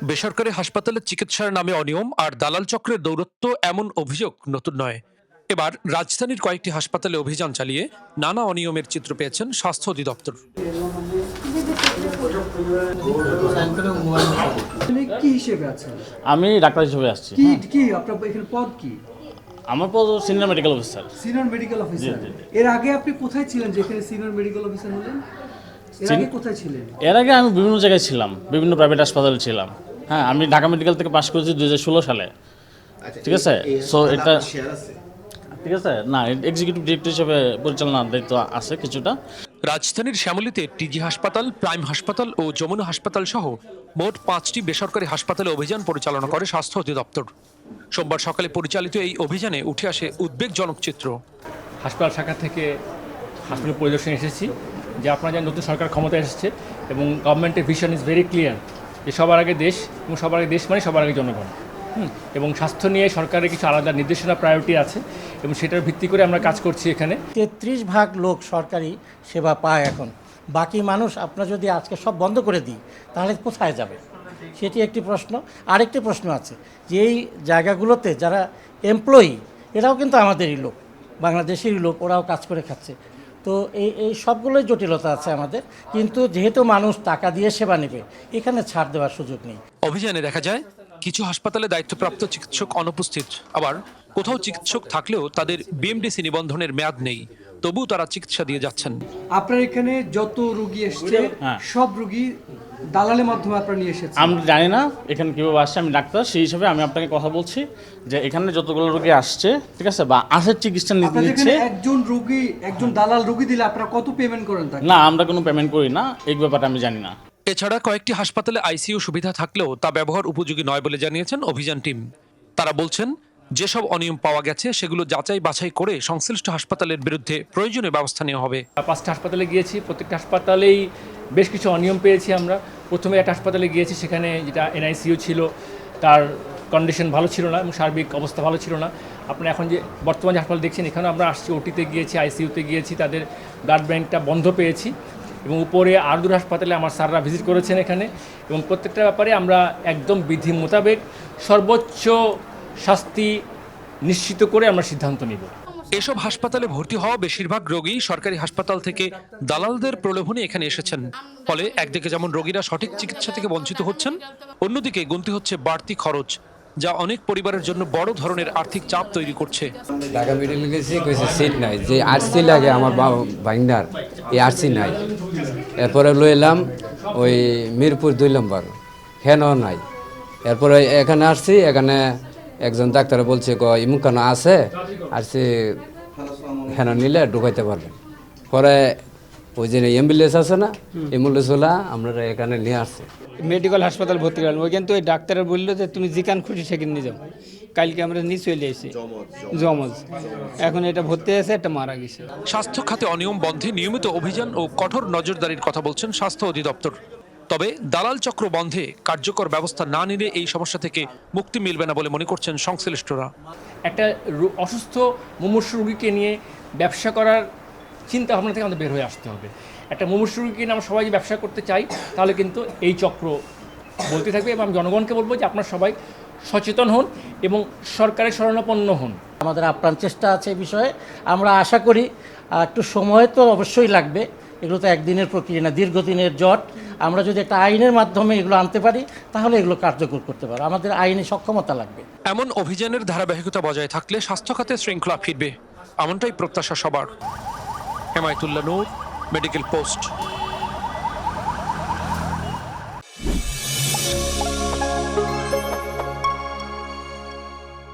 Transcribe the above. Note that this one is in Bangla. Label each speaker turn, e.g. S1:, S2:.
S1: বেসরকারি হাসপাতালে চিকিৎসার নামে অনিয়ম আর দালাল চক্রের দৌরত্ব এমন অভিযোগ নতুন নয়। এবার রাজধানীর কয়েকটি হাসপাতালে অভিযান চালিয়ে নানা অনিয়মের চিত্র পেয়েছেন স্বাস্থ্য অধিদপ্তর।
S2: কি হিসেবে আছেন?
S3: আমি ডাক্তার হিসেবে আসছি।
S2: কি কি আপনার এখানে পদ কি?
S3: আমার পদ senior medical officer.
S2: Senior medical officer.
S3: জি।
S2: এর আগে আপনি কোথায় ছিলেন যেখানে সিনিয়র মেডিকেল অফিসার হলেন? এর আগে কোথায় ছিলেন?
S3: এর আগে আমি বিভিন্ন জায়গায় ছিলাম, বিভিন্ন প্রাইভেট হাসপাতালে ছিলাম। হ্যাঁ, আমি ঢাকা মেডিকেল থেকে পাশ করেছি 2016 সালে। ঠিক আছে, সো এটা ঠিক আছে না, এক্সিকিউটিভ ডিরেক্টর হিসেবে পরিচালনার দায়িত্ব আছে কিছুটা।
S1: রাজধানীর শ্যামলীতে টিজি হাসপাতাল, প্রাইম হাসপাতাল ও যমুনা হাসপাতাল সহ মোট 5টি বেসরকারি হাসপাতালে অভিযান পরিচালনা করে স্বাস্থ্য অধিদপ্তর। সোমবার সকালে পরিচালিত এই অভিযানে উঠে আসে উদ্বেগজনক চিত্র।
S4: হাসপাতাল শাখা থেকে হাসপাতাল পরিদর্শনে এসেছি যে আপনারা যে নতুন সরকার ক্ষমতায় এসেছে এবং গভর্নমেন্টের ভিশন ইজ ভেরি ক্লিয়ার যে সবার আগে দেশ এবং সবার আগে দেশ মানে সবার আগে জনগণ। এবং স্বাস্থ্য নিয়ে সরকারের কিছু আলাদা নির্দেশনা প্রায়োরিটি আছে এবং সেটার ভিত্তি করে আমরা কাজ করছি এখানে।
S5: 33% লোক সরকারি সেবা পায় এখন। বাকি মানুষ আপনার যদি আজকে সব বন্ধ করে দিই তাহলে কোথায় যাবে, সেটি একটি প্রশ্ন। আরেকটি প্রশ্ন আছে যে এই জায়গাগুলোতে যারা এমপ্লয়ি এরাও কিন্তু আমাদেরই লোক, বাংলাদেশেরই লোক, ওরাও কাজ করে খাচ্ছে। তো এই সবগুলোই জটিলতা আছে আমাদের, কিন্তু যেহেতু মানুষ টাকা দিয়ে সেবা নেবে এখানে ছাড় দেওয়ার সুযোগ নেই।
S1: অভিযানে দেখা যায় কিছু হাসপাতালে দায়িত্বপ্রাপ্ত চিকিৎসক অনুপস্থিত, আবার কোথাও চিকিৎসক থাকলেও তাদের বিএমডিসি নিবন্ধনের মেয়াদ নেই, তবুও তারা চিকিৎসা দিয়ে যাচ্ছেন।
S2: আপনার এখানে যত রোগী এসেছে সব রোগী দালালের মাধ্যমে আপনারা নিয়ে এসেছেন?
S3: আমি জানি না এখানে কীভাবে আসছে, আমি ডাক্তার সেই হিসাবে আমি আপনাকে কথা বলছি যে এখানে যতগুলো রোগী আসছে, ঠিক আছে, বা আসের চিকিৎসা নিচ্ছে,
S2: একজন দালাল রোগী দিলে আপনারা কত পেমেন্ট করেন তাকে?
S3: না আমরা কোনো পেমেন্ট করি না, এই ব্যাপারটা আমি জানি না।
S1: এছাড়া কয়েকটি হাসপাতালে আইসিইউ সুবিধা থাকলেও তা ব্যবহার উপযোগী নয় বলে জানিয়েছেন অভিযান টিম। তারা বলছেন যেসব অনিয়ম পাওয়া গেছে সেগুলো যাচাই বাছাই করে সংশ্লিষ্ট হাসপাতালের বিরুদ্ধে প্রয়োজনীয় ব্যবস্থা নেওয়া হবে।
S4: 5টা হাসপাতালে গিয়েছি, প্রত্যেকটা হাসপাতালেই বেশ কিছু অনিয়ম পেয়েছি আমরা। প্রথমে একটা হাসপাতালে গিয়েছি, সেখানে যেটা এনআইসিইউ ছিল তার কন্ডিশন ভালো ছিল না এবং সার্বিক অবস্থা ভালো ছিল না। আপনারা এখন যে বর্তমান যে হাসপাতাল দেখছেন এখানে আমরা আসছি, ওটিতে গিয়েছি, আইসিইউতে গিয়েছি, তাদের ব্লাড ব্যাঙ্কটা বন্ধ পেয়েছি এবং উপরে আর 2 হাসপাতালে আমার স্যাররা ভিজিট করেছেন এখানে, এবং প্রত্যেকটা ব্যাপারে আমরা একদম বিধি মোতাবেক সর্বোচ্চ শাস্তি নিশ্চিত করে আমরা সিদ্ধান্ত নিব।
S1: এসব হাসপাতালে ভর্তি হওয়া বেশিরভাগ রোগী সরকারি হাসপাতাল থেকে দালালদের প্রলোভনে এখানে এসেছেন। ফলে একদিকে যেমন রোগীরা সঠিক চিকিৎসা থেকে বঞ্চিত হচ্ছেন, অন্যদিকে গুনতে হচ্ছে বাড়তি খরচ, যা অনেক পরিবারের জন্য বড় ধরনের আর্থিক চাপ তৈরি করছে।
S6: ঢাকা মেডিকেল গেছি, কইছে সিট নাই, যে আরসি লাগে আমার ভাইন্ডার, এই আরসি নাই। এরপরে লই এলাম ওই মিরপুর 2 নম্বর, হেনও নাই। এরপরে এখানে আসছি, এখানে একজন ডাক্তার বলছে ইমুখানা আছে, আরসি হেন নিলে ঢুকাইতে পারবেন। পরে ওই যে অ্যাম্বুলেন্স আছে না, অ্যাম্বুলেন্সওয়ালা আমরা এখানে নিয়ে আসছি।
S7: মেডিকেল হাসপাতাল ভর্তি করলাম, ওই কিন্তু ওই ডাক্তার বললো যে তুমি যেখান খুশি সেখানে নিয়ে যাও। কালকে আমরা নিয়ে চলে এসেছি জমজ, এখন এটা ভর্তি আছে, এটা মারা গেছে।
S1: স্বাস্থ্য খাতে অনিয়ম বন্ধে নিয়মিত অভিযান ও কঠোর নজরদারির কথা বলছেন স্বাস্থ্য অধিদপ্তর। তবে দালাল চক্র বন্ধে কার্যকর ব্যবস্থা না নিলে এই সমস্যা থেকে মুক্তি মিলবে না বলে মনে করছেন সংশ্লিষ্টরা।
S4: একটা অসুস্থ মুমূর্ষু রোগীকে নিয়ে ব্যবসা করার চিন্তা ভাবনা থেকে আমাদের বের হয়ে আসতে হবে। একটা মুমূর্ষু রোগীকে নিয়ে আমরা সবাই যে ব্যবসা করতে চাই তাহলে কিন্তু এই চক্র বলতে থাকবে, এবং আমি জনগণকে বলবো যে আপনারা সবাই সচেতন হন এবং সরকারের শরণাপন্ন হন।
S5: আমাদের আপ্রাণ চেষ্টা আছে এই বিষয়ে। আমরা আশা করি একটু সময় তো অবশ্যই লাগবে, এগুলো তো একদিনের প্রক্রিয়া না, দীর্ঘদিনের জট। আমরা যদি একটা আইনের মাধ্যমে এগুলো আনতে পারি তাহলে এগুলো কার্যকর করতে পারবো। আমাদের আইনি সক্ষমতা লাগবে।
S1: এমন অভিযানের ধারাবাহিকতা বজায় থাকলে স্বাস্থ্য খাতে শৃঙ্খলা ফিরবে, এমনটাই প্রত্যাশা সবার। হেমায়েতুল্লাহ নূর, মেডিকেল পোস্ট।